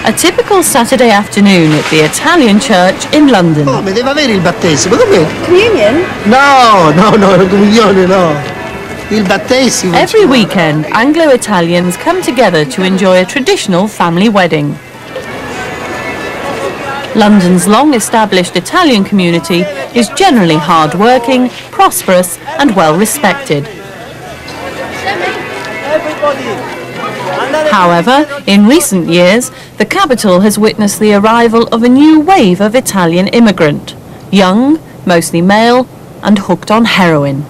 A typical Saturday afternoon at the Italian church in London. Oh, ma deve avere il battesimo, com'è? Communion? No, la comunione no. Il battesimo. Every weekend, Anglo-Italians come together to enjoy a traditional family wedding. London's long-established Italian community is generally hard-working, prosperous and well-respected. However, in recent years, the capital has witnessed the arrival of a new wave of Italian immigrant, young, mostly male, and hooked on heroin.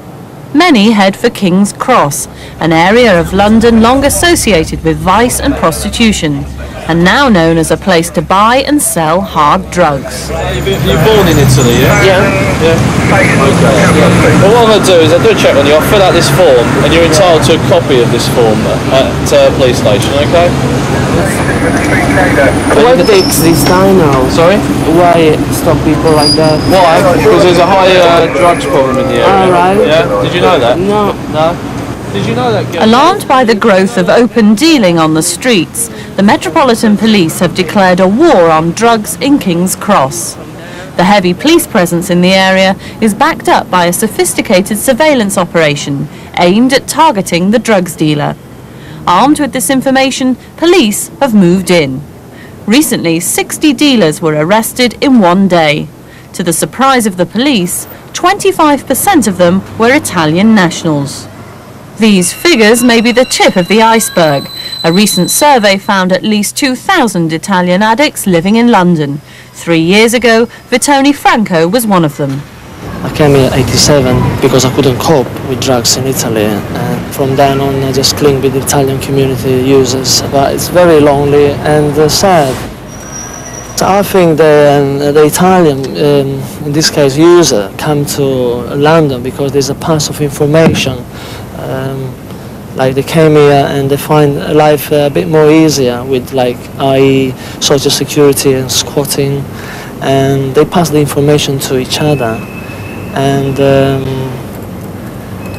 Many head for King's Cross, an area of London long associated with vice and prostitution, and now known as a place to buy and sell hard drugs. You're born in Italy, yeah? Yeah. Okay. Well, what I'm going to do is I'll do a check on you. I'll fill out this form, and you're entitled to a copy of this form at a police station, okay? Why takes this time now? Sorry? Why stop people like that? Why? Because there's a high drugs problem in the area. All right. Yeah? Did you know that? No. No? Did you know that? Alarmed by the growth of open dealing on the streets, the Metropolitan Police have declared a war on drugs in King's Cross. The heavy police presence in the area is backed up by a sophisticated surveillance operation aimed at targeting the drugs dealer. Armed with this information, police have moved in. Recently, 60 dealers were arrested in one day. To the surprise of the police, 25% of them were Italian nationals. These figures may be the tip of the iceberg. A recent survey found at least 2,000 Italian addicts living in London. 3 years ago, Vittone Franco was one of them. I came here in '87 because I couldn't cope with drugs in Italy, and from then on I just cling with the Italian community users. But it's very lonely and sad. So I think the Italian, in this case user, come to London because there's a pass of information. Like they came here and they find life a bit more easier with i.e. social security and squatting, and they pass the information to each other, and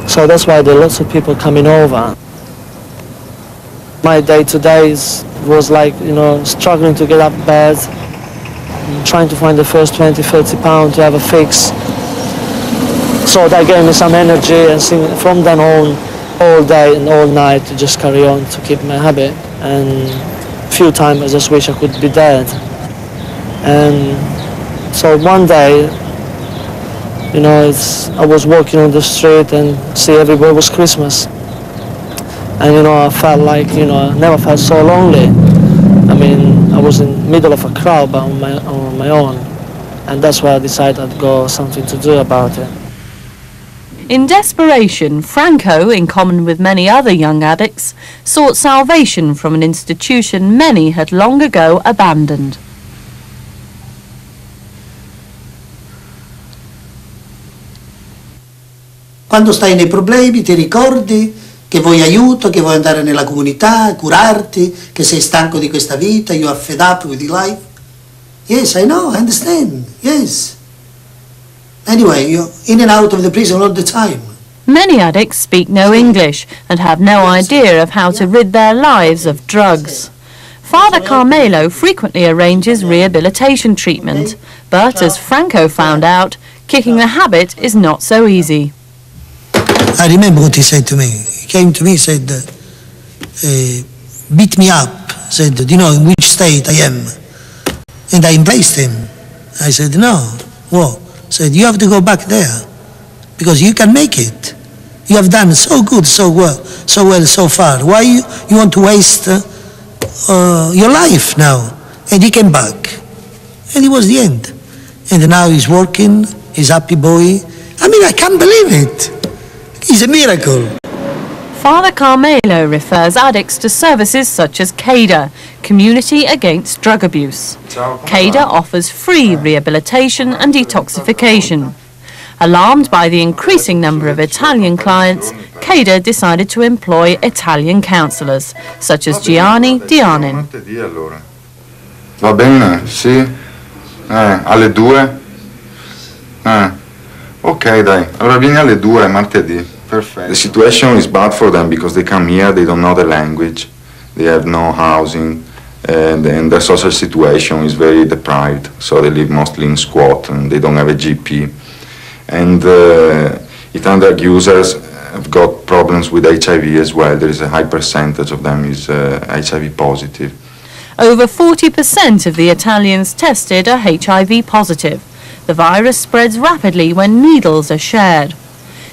so that's why there are lots of people coming over. My day-to-day was like, struggling to get up bed, trying to find the first 20-30 pounds to have a fix. So that gave me some energy, and from then on, all day and all night, to just carry on to keep my habit. And a few times I just wish I could be dead. And so one day, I was walking on the street and see everywhere was Christmas. And I felt like, I never felt so lonely. I mean, I was in the middle of a crowd, but on my own. And that's why I decided I'd go something to do about it. In desperation, Franco, in common with many other young addicts, sought salvation from an institution many had long ago abandoned. Quando stai nei problemi ti ricordi che vuoi aiuto, che vuoi andare nella comunità, curarti, che sei stanco di questa vita, you are fed up with your life. Yes, I know, I understand, yes. Anyway, you're in and out of the prison all the time. Many addicts speak no English and have no idea of how to rid their lives of drugs. Father Carmelo frequently arranges rehabilitation treatment, but as Franco found out, kicking the habit is not so easy. I remember what he said to me. He came to me and said, beat me up, said, do you know in which state I am? And I embraced him. I said, no, what? Said, you have to go back there, because you can make it. You have done so good, so well, so far. Why you want to waste your life now? And he came back, and it was the end. And now he's working, he's a happy boy. I mean, I can't believe it. It's a miracle. Father Carmelo refers addicts to services such as CADA, Community Against Drug Abuse. CADA offers free rehabilitation and detoxification. Alarmed by the increasing number of Italian clients, CADA decided to employ Italian counsellors, such as Gianni Dianin. Va bene, sì? Alle 2? Ok, dai. Allora vieni alle 2 martedì. Perfetto. The situation is bad for them because they come here, they don't know the language, they have no housing, and their social situation is very deprived, so they live mostly in squat and they don't have a GP. And Italian drug users have got problems with HIV as well. There is a high percentage of them is HIV positive. Over 40% of the Italians tested are HIV positive. The virus spreads rapidly when needles are shared.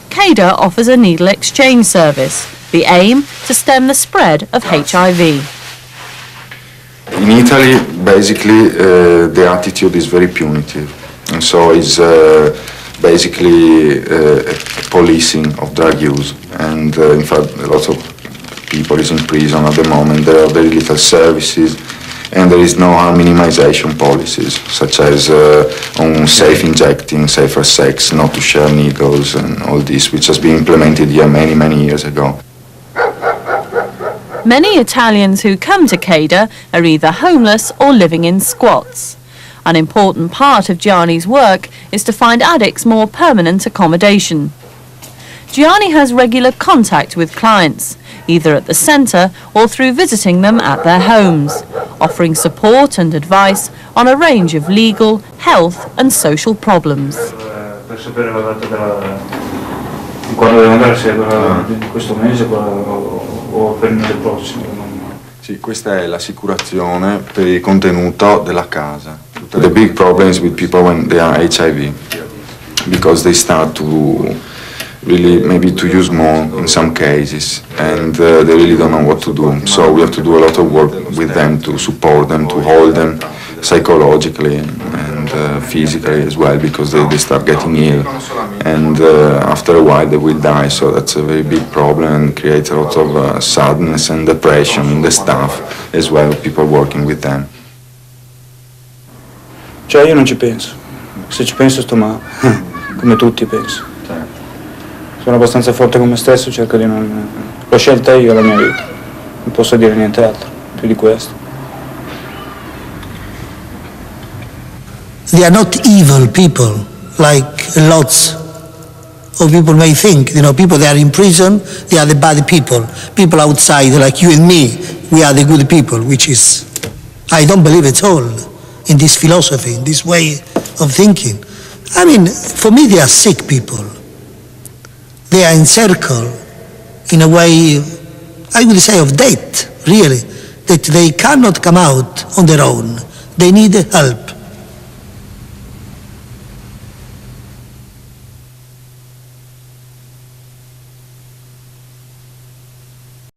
CADA offers a needle exchange service, the aim to stem the spread of HIV. In Italy, basically, the attitude is very punitive, and so it's basically a policing of drug use. And in fact, a lot of people is in prison at the moment. There are very little services, and there is no harm minimization policies, such as on safe injecting, safer sex, not to share needles, and all this, which has been implemented here many, many years ago. Many Italians who come to CADA are either homeless or living in squats. An important part of Gianni's work is to find addicts more permanent accommodation. Gianni has regular contact with clients, either at the centre or through visiting them at their homes, offering support and advice on a range of legal, health and social problems. Per sapere la data di quando devo andare, se di questo mese o per il mese prossimo. Sì, questa è l'assicurazione per il contenuto della casa. The big problem is with people when they are HIV, because they start to really maybe to use more in some cases, and they really don't know what to do. So we have to do a lot of work with them to support them, to hold them psychologically and physically as well, because they start getting ill, and after a while they will die. So that's a very big problem and creates a lot of sadness and depression in the staff as well, people working with them. Cioè io non ci penso, se ci penso sto male, come tutti penso. Sono abbastanza forte con me stesso, cerco di non... L'ho scelta io la mia vita, non posso dire niente altro, più di questo. They are not evil people, like lots of people may think. You know, people that are in prison, they are the bad people. People outside, like you and me, we are the good people, which is... I don't believe at all in this philosophy, in this way of thinking. I mean, for me, they are sick people. They are encircled in a way, I would say, of death, really, that they cannot come out on their own. They need help.